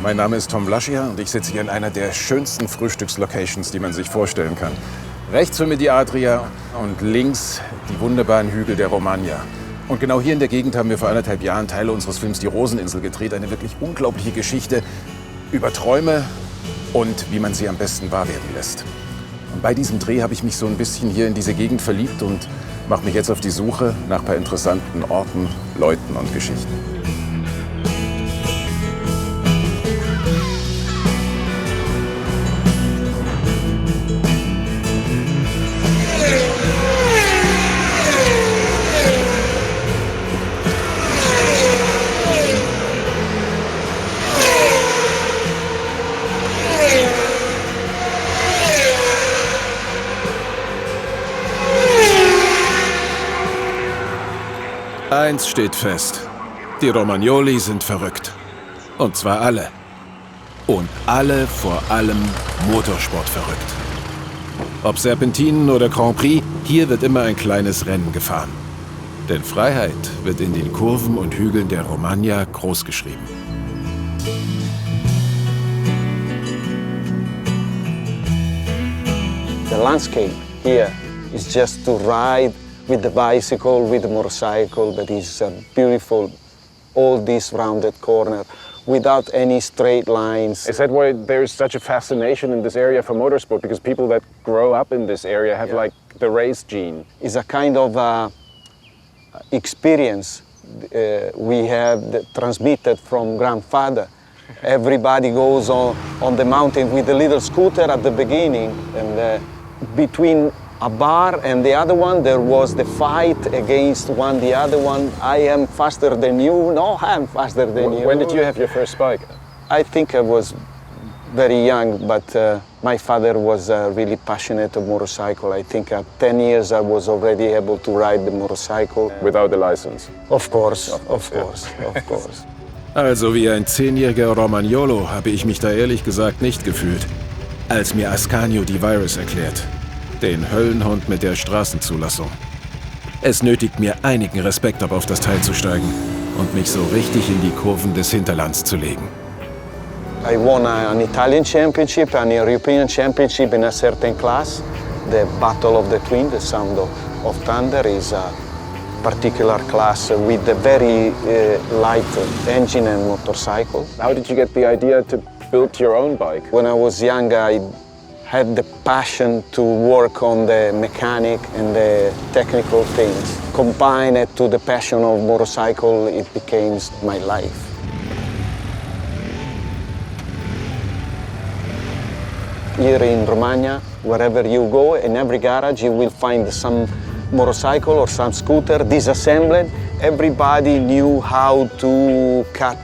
Mein Name ist Tom Laschia und ich sitze hier in einer der schönsten Frühstückslocations, die man sich vorstellen kann. Rechts für mich die Adria und links die wunderbaren Hügel der Romagna. Und genau hier in der Gegend haben wir vor 1,5 Jahren Teile unseres Films Die Roseninsel gedreht. Eine wirklich unglaubliche Geschichte über Träume und wie man sie am besten wahr werden lässt. Und bei diesem Dreh habe ich mich so ein bisschen hier in diese Gegend verliebt und mache mich jetzt auf die Suche nach ein paar interessanten Orten, Leuten und Geschichten. Eins steht fest. Die Romagnoli sind verrückt. Und zwar alle. Und alle vor allem Motorsport verrückt. Ob Serpentinen oder Grand Prix, hier wird immer ein kleines Rennen gefahren. Denn Freiheit wird in den Kurven und Hügeln der Romagna großgeschrieben. The landscape here is just to ride with the bicycle, with the motorcycle, that is beautiful, all this rounded corner, without any straight lines. Is that why there's such a fascination in this area for motorsport? Because people that grow up in this area have like the race gene. It's a kind of experience we have transmitted from grandfather. Everybody goes on the mountain with a little scooter at the beginning, and between a bar and the other one, there was the fight against the other one. I am faster than you. No, I am faster than you. When did you have your first bike? I think I was very young, but my father was really passionate of motorcycle. I think at 10 years I was already able to ride the motorcycle. Without a license? Of course. Also wie ein 10-jähriger Romagnolo habe ich mich da ehrlich gesagt nicht gefühlt, als mir Ascanio die Virus erklärt. Den Höllenhund mit der Straßenzulassung. Es nötigt mir einigen Respekt ab, auf das Teil zu steigen und mich so richtig in die Kurven des Hinterlands zu legen. I won an Italian championship, an European championship in a certain class. The Battle of the Twin, the Sound of Thunder, is a particular class with a very light engine and motorcycle. How did you get the idea to build your own bike? When I was young, I had the passion to work on the mechanic and the technical things. Combine it to the passion of motorcycle, it became my life. Here in Romagna, wherever you go, in every garage you will find some motorcycle or some scooter disassembled. Everybody knew how to cut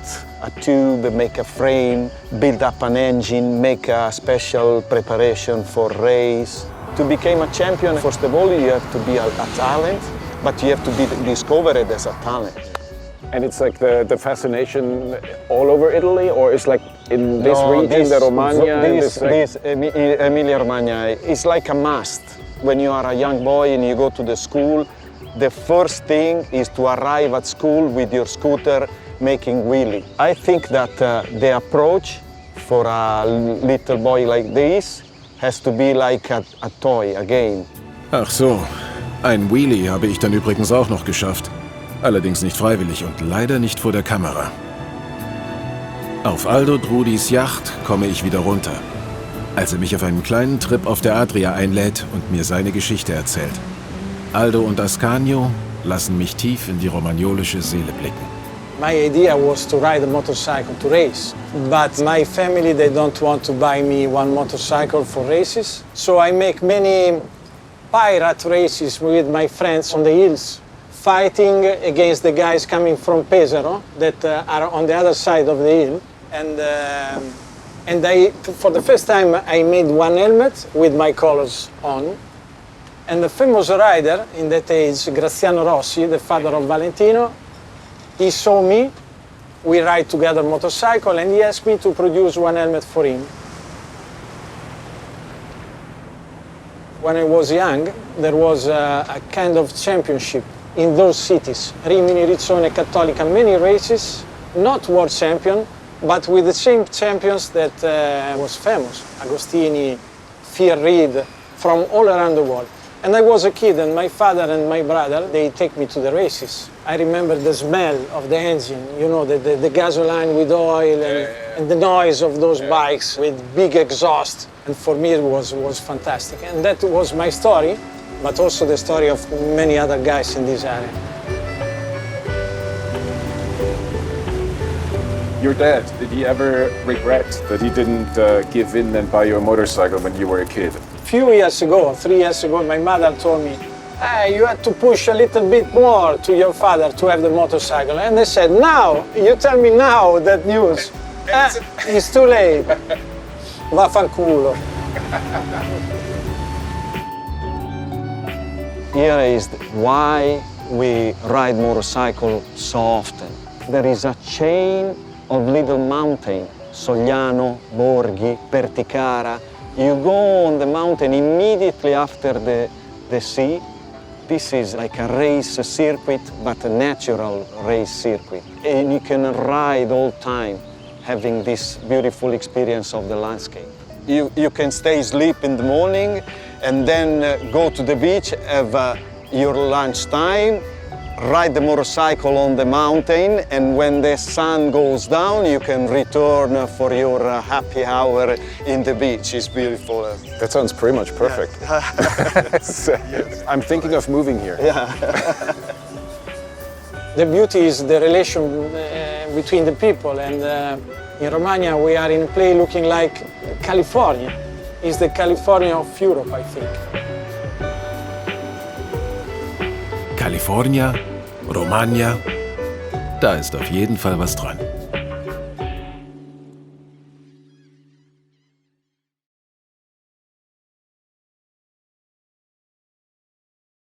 a tube, make a frame, build up an engine, make a special preparation for race. To become a champion, first of all, you have to be a talent, but you have to be discovered as a talent. And it's like the fascination all over Italy, or it's like in this region, the Romagna? This Emilia-Romagna is like a must. When you are a young boy and you go to the school, the first thing is to arrive at school with your scooter making wheelie. I think that the approach for a little boy like this has to be like a toy, a game. Ach so, ein Wheelie habe ich dann übrigens auch noch geschafft. Allerdings nicht freiwillig und leider nicht vor der Kamera. Auf Aldo Drudis Yacht komme ich wieder runter, als er mich auf einen kleinen Trip auf der Adria einlädt und mir seine Geschichte erzählt. Aldo und Ascanio lassen mich tief in die romagnolische Seele blicken. My idea was to ride a motorcycle to race, but my family, they don't want to buy me one motorcycle for races. So I make many pirate races with my friends on the hills, fighting against the guys coming from Pesaro that are on the other side of the hill. And for the first time, I made one helmet with my colors on. And the famous rider in that age, Graziano Rossi, the father of Valentino, he saw me, we ride together motorcycle, and he asked me to produce one helmet for him. When I was young, there was a kind of championship in those cities, Rimini, Riccione, Cattolica, many races, not world champion, but with the same champions that was famous, Agostini, Fear Reed, from all around the world. And I was a kid, and my father and my brother, they take me to the races. I remember the smell of the engine, you know, the gasoline with oil and the noise of those bikes with big exhaust. And for me, it was fantastic. And that was my story, but also the story of many other guys in this area. Your dad, did he ever regret that he didn't give in and buy you a motorcycle when you were a kid? Few years ago, 3 years ago, my mother told me, hey, you had to push a little bit more to your father to have the motorcycle. And I said, now, you tell me now that news. It's too late. Vaffanculo. Here is why we ride motorcycle so often. There is a chain of little mountains, Sogliano, Borghi, Perticara. You go on the mountain immediately after the sea. This is like a race circuit, but a natural race circuit. And you can ride all time, having this beautiful experience of the landscape. You can stay asleep in the morning and then go to the beach, have your lunch time, ride the motorcycle on the mountain, and when the sun goes down, you can return for your happy hour in the beach. It's beautiful. That sounds pretty much perfect. Yeah. I'm thinking of moving here. Yeah. The beauty is the relation between the people, and in Romagna we are in a place looking like California. It's the California of Europe, I think. California, Romagna, da ist auf jeden Fall was dran.